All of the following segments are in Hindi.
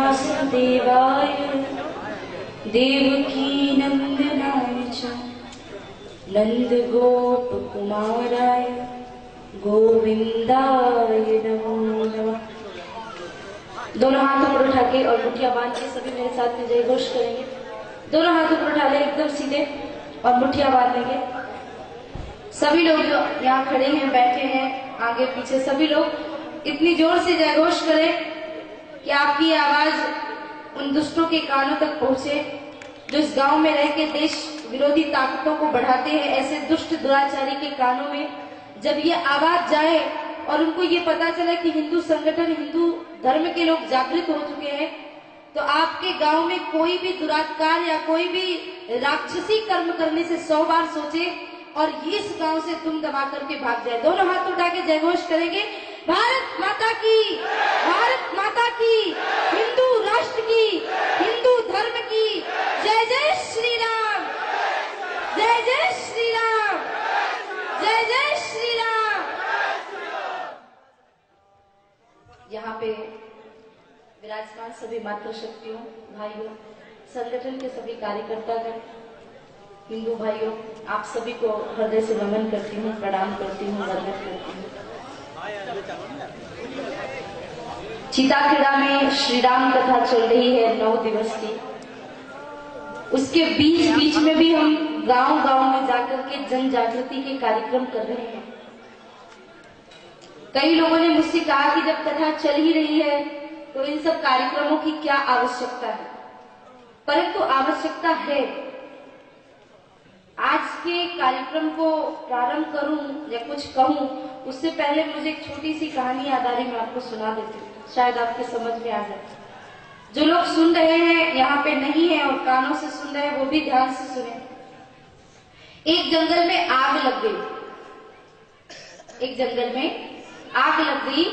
वासुदेवाय देवकी नंदनाय च नंदगोपकुमाराय गोविंदाय नमो नमः। दोनों हाथों पर उठा के और मुठ्ठियां बांध के सभी मेरे साथ में जय घोष करेंगे। दोनों हाथों पर उठा ले एकदम सीधे और मुठ्ठियां बांध लेंगे। सभी लोग जो यहाँ खड़े हैं, बैठे हैं, आगे पीछे सभी लोग इतनी जोर से जय घोष करें कि आपकी आवाज उन दुष्टों के कानों तक पहुंचे जो इस गांव में रह के देश विरोधी ताकतों को बढ़ाते हैं। ऐसे दुष्ट दुराचारी के कानों में जब ये आवाज जाए और उनको ये पता चले कि हिंदू संगठन, हिंदू धर्म के लोग जागृत हो चुके हैं, तो आपके गांव में कोई भी दुरात्कार या कोई भी राक्षसी कर्म करने से 100 बार सोचे और इस गांव से तुम दबा करके भाग जाए। दोनों हाथ उठा के जय घोष करेंगे। भारत माता की, भारत माता की, हिंदू राष्ट्र की, हिंदू धर्म की जय जय श्री राम, जय जय श्री राम, जय जय श्री राम। यहाँ पे विराजमान सभी मातृशक्तियों, भाइयों, संगठन के सभी कार्यकर्तागण, हिंदू भाइयों, आप सभी को हृदय से नमन करती हूँ, प्रणाम करती हूँ, वंदन करती हूँ। चीताखेड़ा में श्री राम कथा चल रही है 9 दिवस की। उसके बीच बीच में भी हम गांव गांव में जाकर के जन जागृति के कार्यक्रम कर रहे हैं। कई लोगों ने मुझसे कहा कि जब कथा चल ही रही है तो इन सब कार्यक्रमों की क्या आवश्यकता है, परंतु आवश्यकता है। आज के कार्यक्रम को प्रारंभ करूं या कुछ कहूं उससे पहले मुझे एक छोटी सी कहानी याद आ रही, मैं आपको सुना देती हूँ, शायद आपके समझ में आ जाए। जो लोग सुन रहे हैं, यहाँ पे नहीं है और कानों से सुन रहे हैं, वो भी ध्यान से सुने। एक जंगल में आग लग गई, एक जंगल में आग लग गई।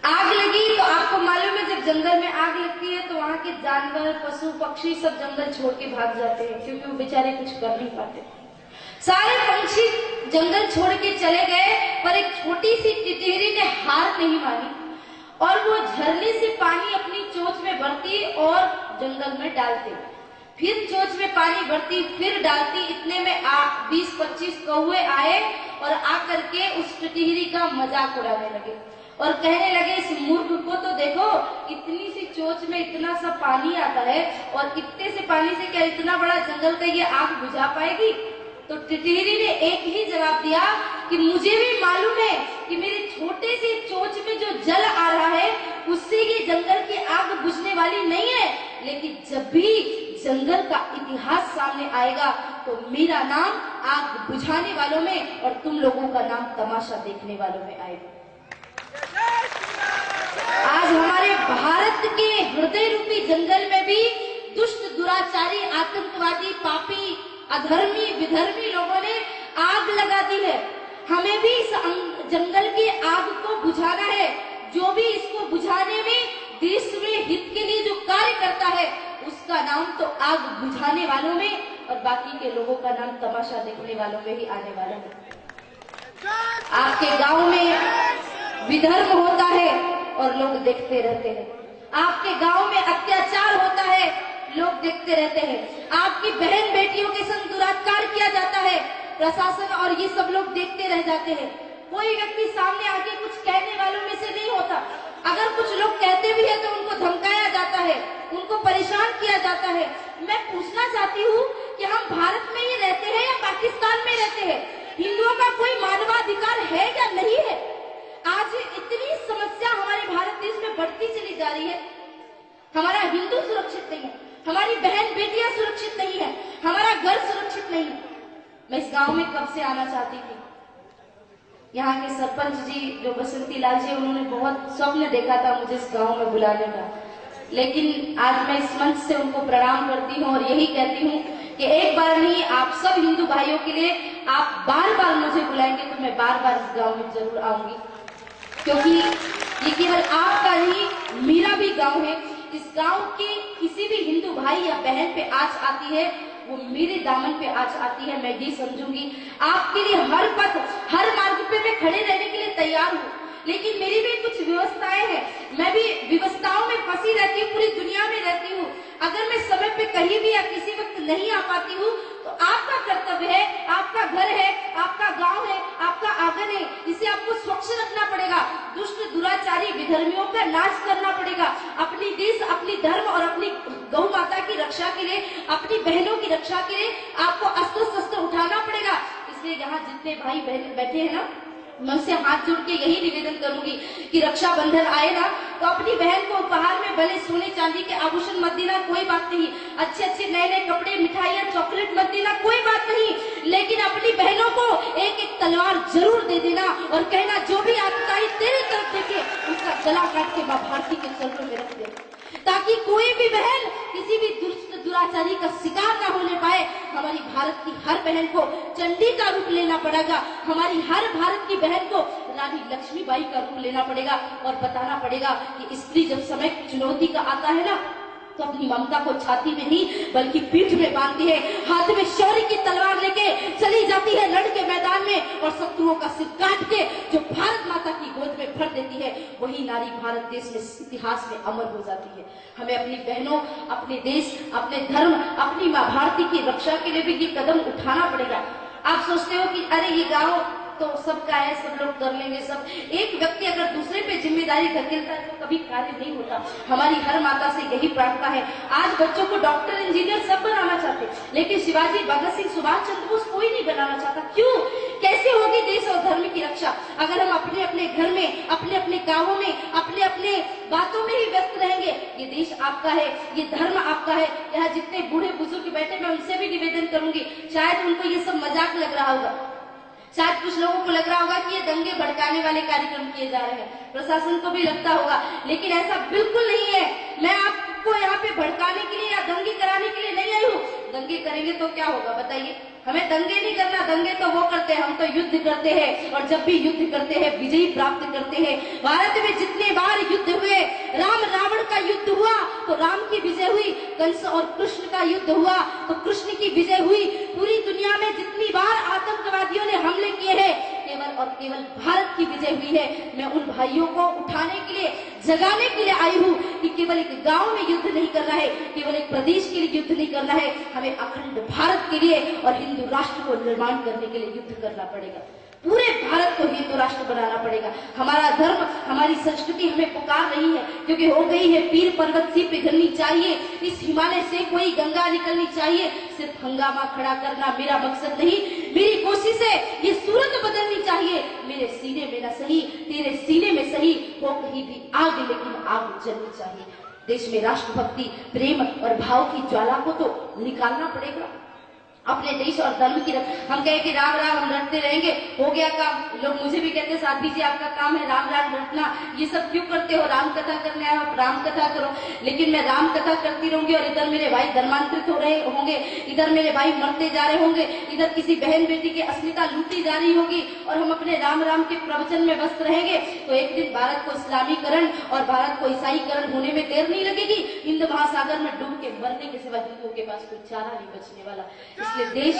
आग लगी तो आपको मालूम है जब जंगल में आग लगती है तो वहां के जानवर, पशु पक्षी सब जंगल छोड़ के भाग जाते हैं, क्योंकि वो बेचारे कुछ कर नहीं पाते। सारे पंछी जंगल छोड़ के चले गए, पर एक छोटी सी टिटहरी ने हार नहीं मानी और वो झरने से पानी अपनी चोंच में भरती और जंगल में डालती, फिर चोंच में पानी भरती, फिर डालती। इतने में 20-25 कौवे आए और आकर के उस टिटहरी का मजाक उड़ाने लगे और कहने लगे, इस मूर्ख को तो देखो, इतनी सी चोंच में इतना सा पानी आता है और इतने से पानी से क्या इतना बड़ा जंगल का ये आग बुझा पाएगी। तो टिटहरी ने एक ही जवाब दिया कि मुझे भी मालूम है कि मेरे छोटे से चोंच में जो जल आ रहा है उससे ये जंगल की आग बुझने वाली नहीं है, लेकिन जब भी जंगल का इतिहास सामने आएगा तो मेरा नाम आग बुझाने वालों में और तुम लोगों का नाम तमाशा देखने वालों में आएगा। आज हमारे भारत के हृदय रूपी जंगल में भी दुष्ट दुराचारी, आतंकवादी, पापी, अधर्मी, विधर्मी लोगों ने आग लगा दी है। हमें भी इस जंगल की आग को बुझाना है। जो भी इसको बुझाने में देश में हित के लिए जो कार्य करता है उसका नाम तो आग बुझाने वालों में और बाकी के लोगों का नाम तमाशा देखने वालों में ही आने वाला है। आपके गांव में विधर्म होता है और लोग देखते रहते हैं। आपके गांव में अत्याचार होता है, लोग देखते रहते हैं। आपकी बहन बेटियों के संग दुराचार किया जाता है, प्रशासन और ये सब लोग देखते रह जाते हैं। कोई व्यक्ति सामने आके कुछ कहने वालों में से नहीं होता। अगर कुछ लोग कहते भी है तो उनको धमकाया जाता है, उनको परेशान किया जाता है। मैं पूछना चाहती हूँ कि हम भारत में ही रहते हैं या पाकिस्तान में रहते हैं? हिंदुओं का कोई मानवाधिकार है या नहीं है? आज इतनी समस्या हमारे भारत देश में बढ़ती चली जा रही है। हमारा हिंदू सुरक्षित नहीं है, हमारी बहन बेटियां सुरक्षित नहीं है, हमारा घर सुरक्षित नहीं है। मैं इस गांव में कब से आना चाहती थी। यहाँ के सरपंच जी जो बसंती लाल जी, उन्होंने बहुत स्वप्न देखा था मुझे इस गांव में बुलाने का, लेकिन आज मैं इस मंच से उनको प्रणाम करती हूँ और यही कहती हूँ कि एक बार नहीं, आप सब हिंदू भाइयों के लिए आप बार बार मुझे बुलाएंगे तो मैं बार बार इस गाँव में जरूर आऊंगी, क्योंकि ये केवल आपका नहीं मेरा भी गांव है। इस गांव के किसी भी हिंदू भाई या बहन पे आँच आती है वो मेरे दामन पे आँच आती है। मैं ये समझूंगी आपके लिए हर पथ, हर मार्ग पे मैं खड़े रहने के लिए तैयार हूँ, लेकिन मेरी भी कुछ व्यवस्थाएं हैं, मैं भी व्यवस्थाओं में फंसी रहती हूँ, पूरी दुनिया में रहती हूँ। अगर मैं समय पे कहीं भी या किसी वक्त नहीं आ पाती हूँ तो आपका कर्तव्य है, आपका घर है, आपका गांव है, आपका आंगन है, इसे आपको स्वच्छ रखना पड़ेगा। दुष्ट दुराचारी विधर्मियों का नाश करना पड़ेगा। अपनी देश, अपनी धर्म और अपनी गौ माता की रक्षा के लिए, अपनी बहनों की रक्षा के लिए आपको अस्त्र शस्त्र उठाना पड़ेगा। इसलिए यहाँ जितने भाई बहन बैठे हैं ना, मैं उनसे हाथ जोड़ के यही निवेदन करूंगी कि रक्षाबंधन आए ना तो अपनी बहन को उपहार में भले सोने चांदी के आभूषण मत देना, कोई बात नहीं, अच्छे अच्छे नए नए कपड़े, मिठाइयाँ, चॉकलेट मत देना, कोई बात नहीं, लेकिन अपनी बहनों को एक एक तलवार जरूर दे देना और कहना जो भी आतताई तेरे तरफ देखे उसका गला काट के माँ भारती के चरणों में रख दे, ताकि कोई भी बहन किसी भी दुष्ट दुराचारी का शिकार ना होने पाए। हमारी भारत की हर बहन को चंडी का रूप लेना पड़ेगा, हमारी हर भारत की बहन को रानी लक्ष्मीबाई का रूप लेना पड़ेगा और बताना पड़ेगा कि स्त्री जब समय चुनौती का आता है ना तो अपनी ममता को छाती में नहीं बल्कि पीठ में बांधती है, हाथ में शौर्य की तलवार लेके चली जाती है रण के मैदान में और शत्रुओं का सिर काट के जो भारत माता की गोद में भर देती है, वही नारी भारत देश में इतिहास में अमर हो जाती है। हमें अपनी बहनों, अपने देश, अपने धर्म, अपनी माँ भारती की रक्षा के लिए भी ये कदम उठाना पड़ेगा। आप सोचते हो कि अरे ये गाँव तो सबका है, सब लोग कर लेंगे, सब एक व्यक्ति अगर दूसरे पे जिम्मेदारी धकेलता है तो कभी कार्य नहीं होता। हमारी हर माता से यही प्रार्थना है। आज बच्चों को डॉक्टर, इंजीनियर सब बनाना चाहते, लेकिन शिवाजी, भगत सिंह, सुभाष चंद्र बोस कोई नहीं बनाना चाहता। क्यों? कैसे होगी देश और धर्म की रक्षा अगर हम अपने अपने घर में, अपने अपने गाँवों में, अपने अपने बातों में ही व्यस्त रहेंगे? ये देश आपका है, ये धर्म आपका है। यहाँ जितने बूढ़े बुजुर्ग बैठे, मैं उनसे भी निवेदन करूंगी, शायद उनको ये सब मजाक लग रहा होगा, शायद कुछ लोगों को लग रहा होगा कि ये दंगे भड़काने वाले कार्यक्रम किए जा रहे हैं, प्रशासन को भी लगता होगा, लेकिन ऐसा बिल्कुल नहीं है। मैं आपको यहाँ पे भड़काने के लिए या दंगे कराने के लिए नहीं आई हूँ। दंगे करेंगे तो क्या होगा बताइए? हमें दंगे नहीं करना, दंगे तो वो करते हैं, हम तो युद्ध करते हैं और जब भी युद्ध करते हैं विजयी प्राप्त करते हैं। भारत में जितने बार युद्ध हुए, राम रावण का युद्ध हुआ तो राम की विजय हुई, कंस और कृष्ण का युद्ध हुआ तो कृष्ण की विजय हुई। पूरी दुनिया में जितनी बार आतंकवादियों ने हमले किए हैं, केवल और केवल भारत की विजय हुई है। मैं उन भाइयों को उठाने के लिए, जगाने के लिए आई हूँ कि केवल एक गांव में युद्ध नहीं करना है, केवल एक प्रदेश के लिए युद्ध नहीं करना है, हमें अखंड भारत के लिए और हिंदू राष्ट्र को निर्माण करने के लिए युद्ध करना पड़ेगा। पूरे भारत को हिंदू राष्ट्र बनाना पड़ेगा। हमारा धर्म, हमारी संस्कृति हमें पुकार रही है, क्योंकि हो गई है पीर पर्वत से पिघलनी चाहिए, इस हिमालय से कोई गंगा निकलनी चाहिए। सिर्फ हंगामा खड़ा करना मेरा मकसद नहीं, मेरी कोशिश है ये सूरत बदलनी चाहिए। मेरे सीने में न सही, तेरे सीने में सही हो कहीं भी आग, लेकिन आग जलनी चाहिए। देश में राष्ट्रभक्ति, प्रेम और भाव की ज्वाला को तो निकालना पड़ेगा। अपने देश और धर्म की हम कहे कि राम राम हम रटते रहेंगे, हो गया काम। लोग मुझे भी कहते हैं साध्वी जी आपका काम है राम राम रटना, ये सब क्यों करते हो? राम कथा करने आए हो, राम कथा करो। लेकिन मैं राम कथा करती रहूंगी और इधर मेरे भाई धर्मांतरित हो रहे होंगे, इधर मेरे भाई मरते जा रहे होंगे, इधर किसी बहन बेटी की अस्मिता लूटी जा रही होगी और हम अपने राम राम के प्रवचन में व्यस्त रहेंगे, तो एक दिन भारत को इस्लामीकरण और भारत को ईसाईकरण होने में देर नहीं लगेगी। हिंद महासागर में डूब के मरने के सिवा हिंदुओं के पास कोई चारा नहीं बचने वाला। इसलिए देश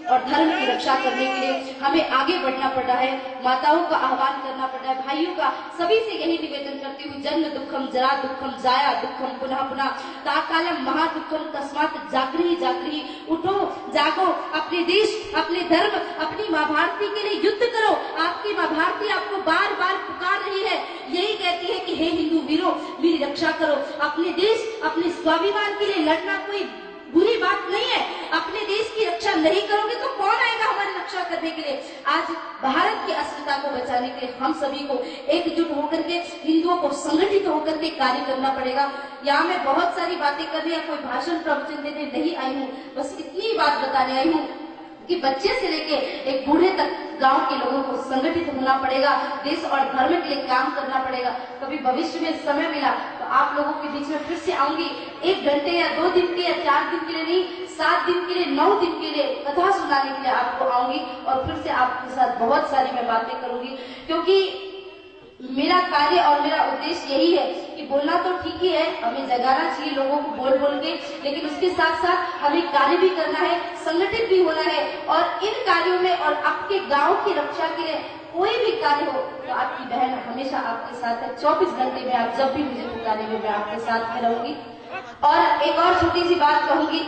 और धर्म की रक्षा करने के लिए हमें आगे बढ़ना पड़ रहा है, माताओं का आह्वान करना पड़ रहा है, भाइयों का, सभी से यही निवेदन करती हूँ, जन्म दुखम जरा दुखम जाया दुखम पुनः पुनः ताकालम महादुखम तस्मात् जागृहि जागृहि। उठो, जागो, अपने देश, अपने धर्म, अपनी माँ भारती के लिए युद्ध करो। आपकी माँ भारती आपको बार बार पुकार रही है, यही कहती है कि हे हिंदू वीरों मेरी रक्षा करो। अपने देश, अपने स्वाभिमान के लिए लड़ना कोई बुरी बात नहीं है। अपने देश की रक्षा नहीं करोगे तो कौन आएगा हमारी रक्षा करने के लिए? आज भारत की अस्मिता को बचाने के लिए हम सभी को एकजुट होकर के, हिंदुओं को संगठित होकर के कार्य करना पड़ेगा। यहाँ मैं बहुत सारी बातें करने या कोई भाषण प्रवचन देने नहीं आई हूँ, बस इतनी बात बताने आई हूँ कि बच्चे से लेके एक बूढ़े तक गांव के लोगों को संगठित होना पड़ेगा, देश और धर्म के लिए काम करना पड़ेगा। कभी भविष्य में समय मिला तो आप लोगों के बीच में फिर से आऊंगी, 1 घंटे या 2 दिन के या 4 दिन के लिए नहीं, 7 दिन के लिए, 9 दिन के लिए कथा सुनाने के लिए आपको आऊंगी और फिर से आपके साथ बहुत सारी मैं बातें करूंगी। क्योंकि मेरा कार्य और मेरा उद्देश्य यही है कि बोलना तो ठीक ही है, हमें जगाना चाहिए लोगों को बोल बोल के, लेकिन उसके साथ साथ हमें कार्य भी करना है, संगठित भी होना है और इन कार्यों में और आपके गांव की रक्षा के लिए कोई भी कार्य हो तो आपकी बहन हमेशा आपके साथ है। 24 घंटे में आप जब भी मुझे पुकारेंगे मैं आपके साथ में रहूंगी। और एक और छोटी सी बात कहूंगी